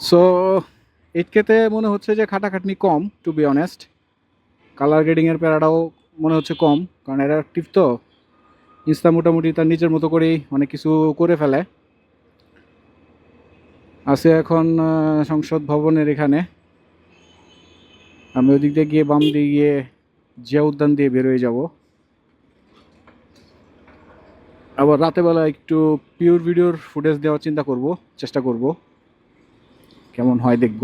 So 8K-তে মনে হচ্ছে যে খাটাখাটনি কম, টু বি অনেস্ট। কালার গ্রেডিংয়ের প্যারাটাও মনে হচ্ছে কম, কারণ অ্যাডাপটিভ তো ইনস্টা মোটামুটি তার নিজের মতো করেই অনেক কিছু করে ফেলে। আছে এখন সংসদ ভবনের এখানে। আমি ওদিক দিয়ে গিয়ে বাম দিয়ে গিয়ে জিয়া উদ্যান দিয়ে বেরোয় যাব। আবার রাতেবেলা একটু পিওর ভিডিওর ফুটেজ দেওয়ার চেষ্টা করব, কেমন হয় দেখব।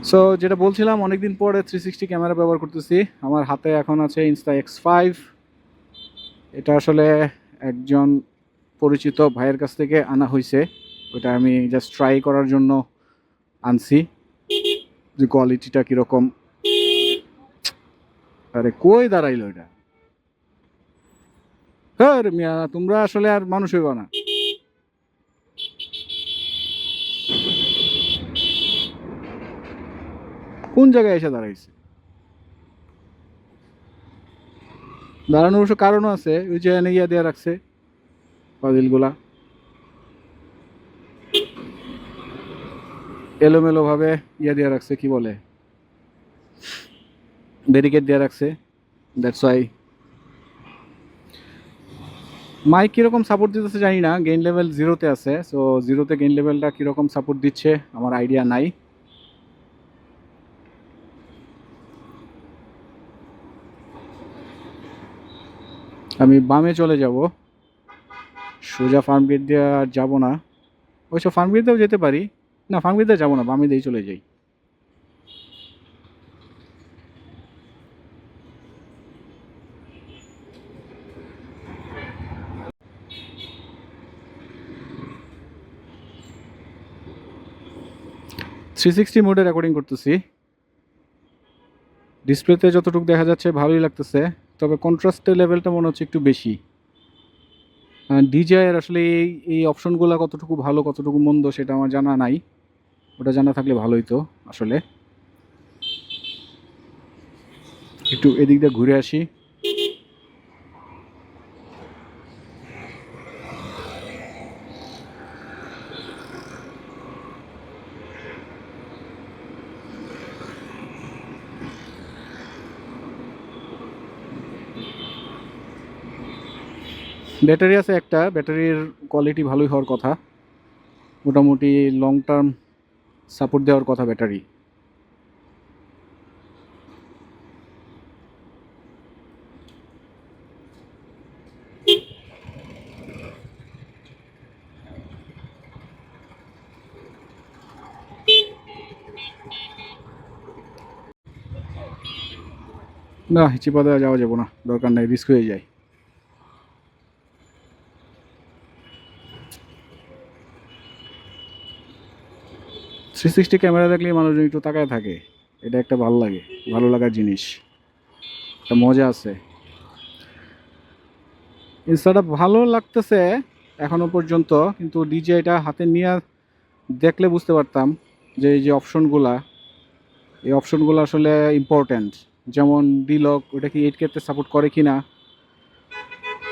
সো যেটা বলছিলাম, অনেকদিন পরে 360 ক্যামেরা ব্যবহার করতেছি। আমার হাতে এখন আছে Insta-X5। এটা আসলে একজন পরিচিত ভাইয়ের কাছ থেকে আনা হয়েছে। ওটা আমি জাস্ট ট্রাই করার জন্য আনছি যে কোয়ালিটিটা কীরকম। আরে কই দাঁড়াইলো এটা? হ্যাঁ মিয়া, তোমরা আসলে আর মানুষ হইবা না। কোন জায়গায় এসে দাঁড়াইছে? দাঁড়ানোর অবশ্য কারণও আছে, ওই যে এনে ইয়া দেওয়া রাখছে পাজিলগুলা এলোমেলো ভাবে ইয়া দিয়ে রাখছে, কি বলে, ব্যারিকেড দিয়ে রাখছে। That's why. মাইক কীরকম সাপোর্ট দিতেছে জানি না, গেইন লেভেল 0-তে আছে। সো 0-তে গেইন লেভেলটা কীরকম সাপোর্ট দিচ্ছে আমার আইডিয়া নাই। আমি বামে চলে যাব, সোজা ফার্ম গেট দিয়ে আর যাবো না। অবশ্য ফার্ম গেট দিয়েও যেতে পারি। না, ফার্ম গেট দিয়ে যাবো না, বামে দিয়েই চলে যাই। থ্রি সিক্সটি মোডে রেকর্ডিং করতেছি। ডিসপ্লেতে যতটুকু দেখা যাচ্ছে ভালোই লাগতেছে, তবে কন্ট্রাস্টের লেভেলটা মনে হচ্ছে একটু বেশি। ডিজিআইয়ের আসলে এই অপশনগুলো কতটুকু ভালো কতটুকু মন্দ সেটা আমার জানা নাই। ওটা জানা থাকলে ভালোই তো। আসলে একটু এদিক দিয়ে ঘুরে আসি। ব্যাটারি আছে একটা, ব্যাটারির কোয়ালিটি ভালোই হওয়ার কথা, মোটামুটি লং টার্ম সাপোর্ট দেওয়ার কথা ব্যাটারি। না, চিপা দেওয়া যাওয়া যাবো না, দরকার নাই, রিস্ক হয়ে যায়। থ্রি সিক্সটি ক্যামেরা দেখলে মানুষজন একটু তাকায় থাকে, এটা একটা ভালো লাগে, ভালো লাগার জিনিস, একটা মজা আছে। ইনস্টাটা ভালো লাগতেছে এখনো পর্যন্ত, কিন্তু ডিজিআইটা হাতে নিয়ে দেখলে বুঝতে পারতাম যে এই যে অপশনগুলা, এই অপশনগুলো আসলে ইম্পর্ট্যান্ট। যেমন ডিলক, ওটা কি 8K-তে সাপোর্ট করে কি না,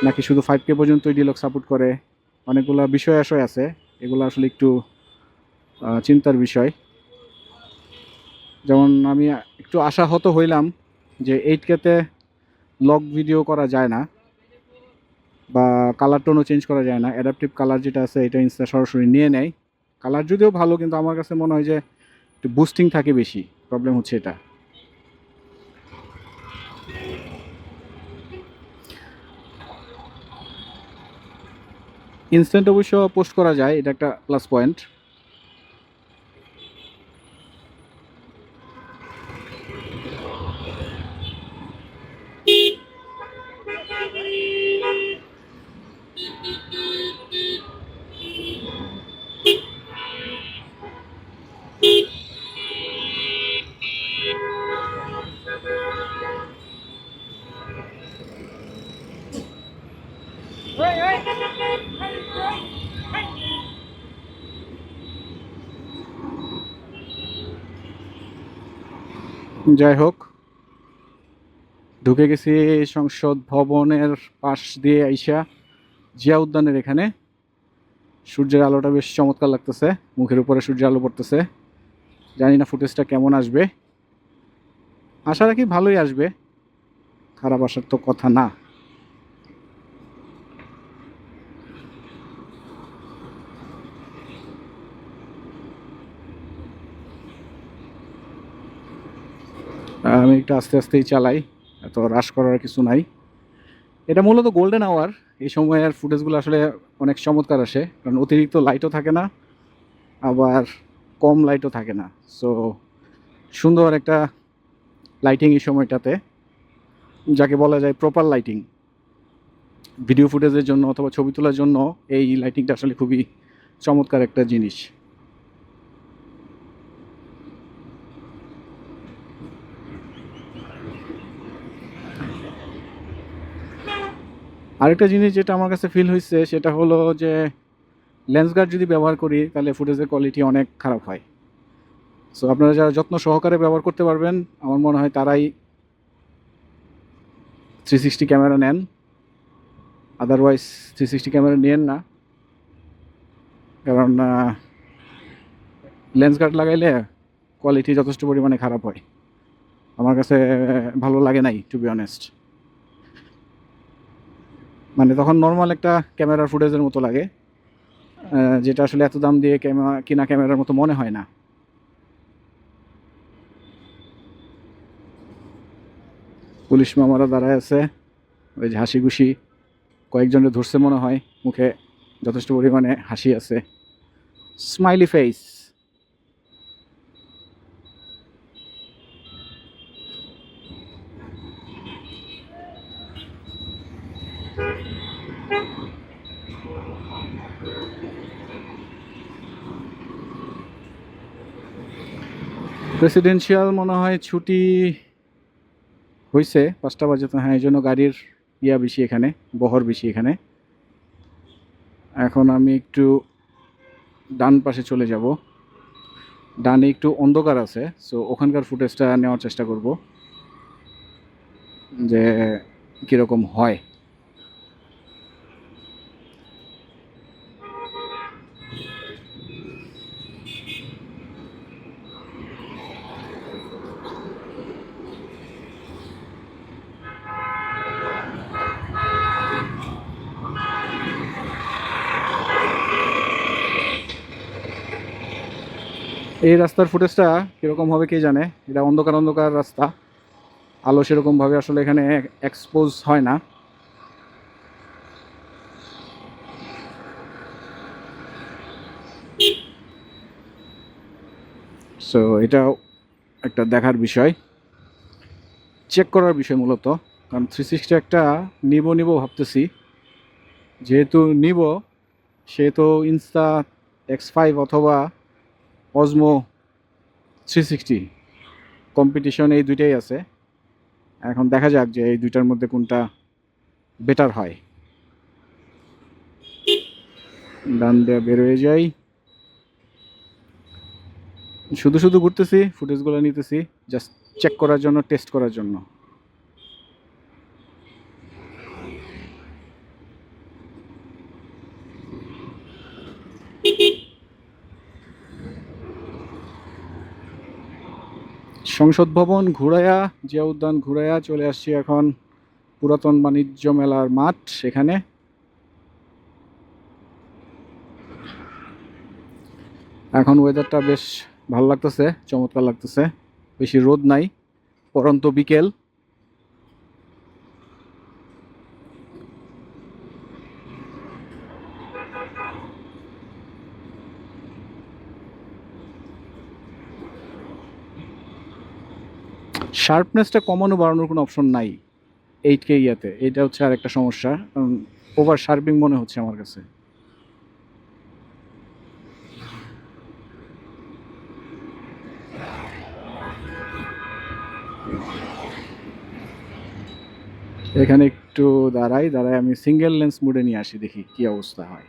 নাকি শুধু 5K পর্যন্তই ডিলক সাপোর্ট করে, অনেকগুলো বিষয় আশয় আছে। এগুলো আসলে একটু চিন্তার বিষয়। যেমন আমি একটু আশাহত হইলাম যে 8K-তে লগ ভিডিও করা যায় না, বা কালার টোনও চেঞ্জ করা যায় না। অ্যাডাপটিভ কালার যেটা আছে এটা ইনস্টা সরাসরি নিয়ে নেয়। কালার যদিও ভালো, কিন্তু আমার কাছে মনে হয় যে একটু বুস্টিং থাকে বেশি, প্রবলেম হচ্ছে এটা। ইনস্ট্যান্ট অবশ্য পোস্ট করা যায়, এটা একটা প্লাস পয়েন্ট। যাই হোক, ঢুকে গেছি সংসদ ভবনের পাশ দিয়ে আইসা জিয়া উদ্যানের এখানে। সূর্যের আলোটা বেশ চমৎকার লাগতেছে, মুখের উপরে সূর্যের আলো পড়তেছে। জানি না ফুটেজটা কেমন আসবে, আশা রাখি ভালোই আসবে, খারাপ আসার তো কথা না। আমি একটু আস্তে আস্তেই চালাই, এত রাশ করার কিছু নাই। এটা মূলত গোল্ডেন আওয়ার, এই সময়ের ফুটেজগুলো আসলে অনেক চমৎকার আসে, কারণ অতিরিক্ত লাইটও থাকে না, আবার কম লাইটও থাকে না। সো সুন্দর একটা লাইটিং এই সময়টাতে, যাকে বলা যায় প্রপার লাইটিং। ভিডিও ফুটেজের জন্য অথবা ছবি তোলার জন্য এই লাইটিংটা আসলে খুবই চমৎকার একটা জিনিস। আরেকটা জিনিস যেটা আমার কাছে ফিল হয়েছে সেটা হলো যে লেন্স গার্ড যদি ব্যবহার করি তাহলে ফুটেজের কোয়ালিটি অনেক খারাপ হয়। সো আপনারা যারা যত্ন সহকারে ব্যবহার করতে পারবেন, আমার মনে হয় তারাই 360 ক্যামেরা নেন, আদারওয়াইজ 360 ক্যামেরা নেন না, কারণ লেন্স গার্ড লাগাইলে কোয়ালিটি যথেষ্ট পরিমাণে খারাপ হয়। আমার কাছে ভালো লাগে নাই, টু বি অনেস্ট। মানে তখন নর্মাল একটা ক্যামেরার ফুটেজের মতো লাগে, যেটা আসলে এত দাম দিয়ে কিনা ক্যামেরার মতো মনে হয় না। পুলিশ মামারা দাঁড়ায় আছে, ওই যে হাসি খুশি, কয়েকজনের ধরছে মনে হয়, মুখে যথেষ্ট পরিমাণে হাসি আছে, স্মাইলি ফেস। প্রেসিডেন্সিয়াল মনে হয় ছুটি হয়েছে 5টা বাজে, তো হ্যাঁ এই জন্য গাড়ির ইয়া বেশি এখানে, বহর বেশি এখানে। এখন আমি একটু ডান পাশে চলে যাব, ডানে একটু অন্ধকার আছে, সো ওখানকার ফুটেজটা নেওয়ার চেষ্টা করব যে কীরকম হয়। এই রাস্তার ফুটেজটা কীরকম হবে কে জানে, এটা অন্ধকার অন্ধকার রাস্তা, আলো সেরকমভাবে আসলে এখানে এক্সপোজ হয় না। সো এটাও একটা দেখার বিষয়, চেক করার বিষয় মূলত, কারণ 360 একটা নিব ভাবতেছি। যেহেতু নিব, সেহেতু ইনস্টা X5 অথবা অজমো 360 কম্পিটিশন, এই দুইটাই আছে। এখন দেখা যাক যে এই দুইটার মধ্যে কোনটা বেটার হয়। ডান দিয়ে বের হয়ে যাই, শুধু শুধু ঘুরতেছি, ফুটেজগুলো নিতেছি জাস্ট চেক করার জন্য, টেস্ট করার জন্য। সংসদ ভবন ঘুরাইয়া, জিয়া উদ্যান ঘুরাইয়া চলে আসছি এখন পুরাতন বাণিজ্য মেলার মাঠ। সেখানে এখন ওয়েদারটা বেশ ভালো লাগতেছে, চমৎকার লাগতেছে, বেশি রোদ নাই, পরন্ত বিকেল। শার্পনেসটা কমানো বাড়ানোর কোনো অপশন নাই 8K ইয়াতে, এটা হচ্ছে আর একটা সমস্যা, কারণ ওভার শার্পিং মনে হচ্ছে আমার কাছে। এখানে একটু দাঁড়াই, আমি সিঙ্গেল লেন্স মোডে নিয়ে আসি, দেখি কি অবস্থা হয়।